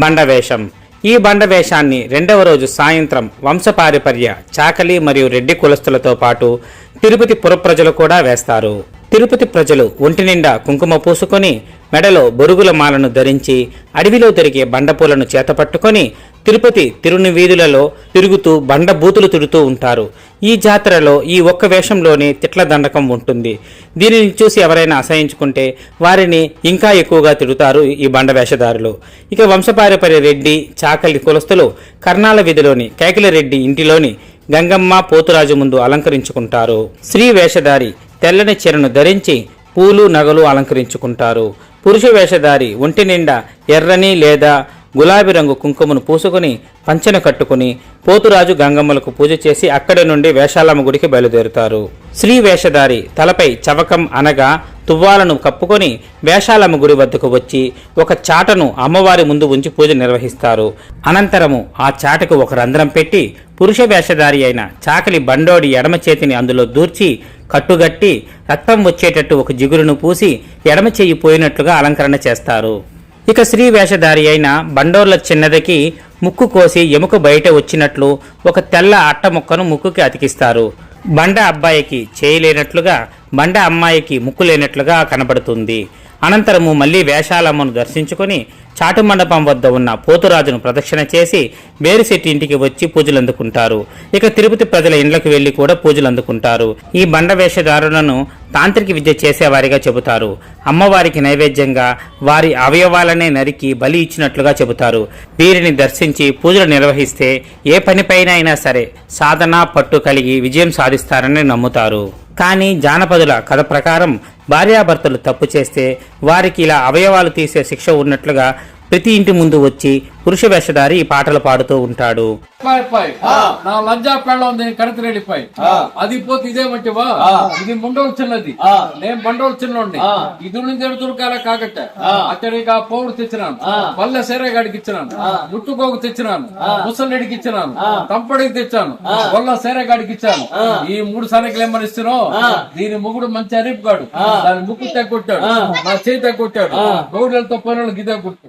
బండవేషం. ఈ బండవేషాన్ని రెండవ రోజు సాయంత్రం వంశపారపర్య చాకలి మరియు రెడ్డి కులస్తులతో పాటు తిరుపతి పురప్రజలు కూడా వేస్తారు. తిరుపతి ప్రజలు ఒంటి నిండా కుంకుమ పూసుకొని మెడలో బొరుగుల మాలను ధరించి అడవిలో దొరికే బండపూలను చేతపట్టుకొని తిరుపతి తిరుని వీధులలో తిరుగుతూ బండ బూతులు తిడుతూ ఉంటారు. ఈ జాతరలో ఈ ఒక్క వేషంలోనే తిట్ల దండకం ఉంటుంది. దీనిని చూసి ఎవరైనా అసహించుకుంటే వారిని ఇంకా ఎక్కువగా తిడుతారు ఈ బండ వేషధారులు. ఇక వంశపారపర్య రెడ్డి చాకలి కులస్తులు కర్ణాల వీధిలోని కైకిలరెడ్డి ఇంటిలోని గంగమ్మ పోతురాజు ముందు అలంకరించుకుంటారు. స్త్రీ వేషధారి తెల్లని చీరను ధరించి పూలు నగలు అలంకరించుకుంటారు. పురుష వేషధారి ఒంటి నిండా ఎర్రని లేదా గులాబీ రంగు కుంకుమను పూసుకుని పంచెను కట్టుకుని పోతురాజు గంగమ్మలకు పూజ చేసి అక్కడి నుండి వేషాలమ్మ గుడికి బయలుదేరుతారు. స్త్రీ వేషధారి తలపై చవకం అనగా తువ్వాలను కప్పుకొని వేషాలమ్మ గుడి వద్దకు వచ్చి ఒక చాటను అమ్మవారి ముందు ఉంచి పూజ నిర్వహిస్తారు. అనంతరము ఆ చాటకు ఒక రంధ్రం పెట్టి పురుష వేషధారి అయిన చాకలి బండోడి ఎడమ చేతిని అందులో దూర్చి కట్టుగట్టి రక్తం వచ్చేటట్టు ఒక జిగురును పూసి ఎడమ చెయ్యి పోయినట్లుగా అలంకరణ చేస్తారు. ఇక స్త్రీ వేషధారి అయిన బండోర్ల చిన్నదికి ముక్కు కోసి ఎముక బయట వచ్చినట్లు ఒక తెల్ల అట్ట ముక్కను ముక్కుకి అతికిస్తారు. బండ అబ్బాయికి చేయలేనట్లుగా బండ అమ్మాయికి ముక్కు లేనట్లుగా కనబడుతుంది. అనంతరము మళ్లీ వేషాలమ్మను దర్శించుకొని చాటు మండపం వద్ద ఉన్న పోతురాజును ప్రదక్షిణ చేసి బేరిశెట్టి ఇంటికి వచ్చి పూజలు అందుకుంటారు. ఇక తిరుపతి ప్రజల ఇండ్లకు వెళ్లి కూడా పూజలు అందుకుంటారు. ఈ బండ వేషధారులను తాంత్రిక విద్య చేసేవారిగా చెబుతారు. అమ్మవారికి నైవేద్యంగా వారి అవయవాలనే నరికి బలి ఇచ్చినట్లుగా చెబుతారు. వీరిని దర్శించి పూజలు నిర్వహిస్తే ఏ పనిపైన అయినా సరే సాధన పట్టు కలిగి విజయం సాధిస్తారని నమ్ముతారు. కానీ జానపదుల కథ ప్రకారం భార్యాభర్తలు తప్పు చేస్తే వారికి ఇలా అవయవాలు తీసే శిక్ష ఉన్నట్లుగా ప్రతి ఇంటి ముందు వచ్చి పురుష వేషధారి ఈ పాటలు పాడుతూ ఉంటాడు. నా లంజా పెళ్ళం కడతరెళ్ళిపోయి అది పోతే ఇదేమంటివా, ఇది ముండోలు చిన్నది, నేను బండోలు చిన్నోడిని, ఇది నుంచి తురకాల కాకట్ట అక్కడికి ఆ పౌరు తెచ్చినాను, పల్లె సేరగాడికి ఇచ్చినాను, ముట్టుకోకు తెచ్చినాను, ముసలిడికి ఇచ్చినాను, తంపడికి తెచ్చాను, వల్ల సేరగాడికి ఇచ్చాను. ఈ 3 సనకలు ఏమని ఇస్తున్నావు, దీని ముగుడు మంచి అరిపుగాడు, దాని ముక్కు తగ్గొట్టాడు, నా చేయి తగ్గొట్టాడు, గౌడలతో పనులు గిదే కొట్టాడు.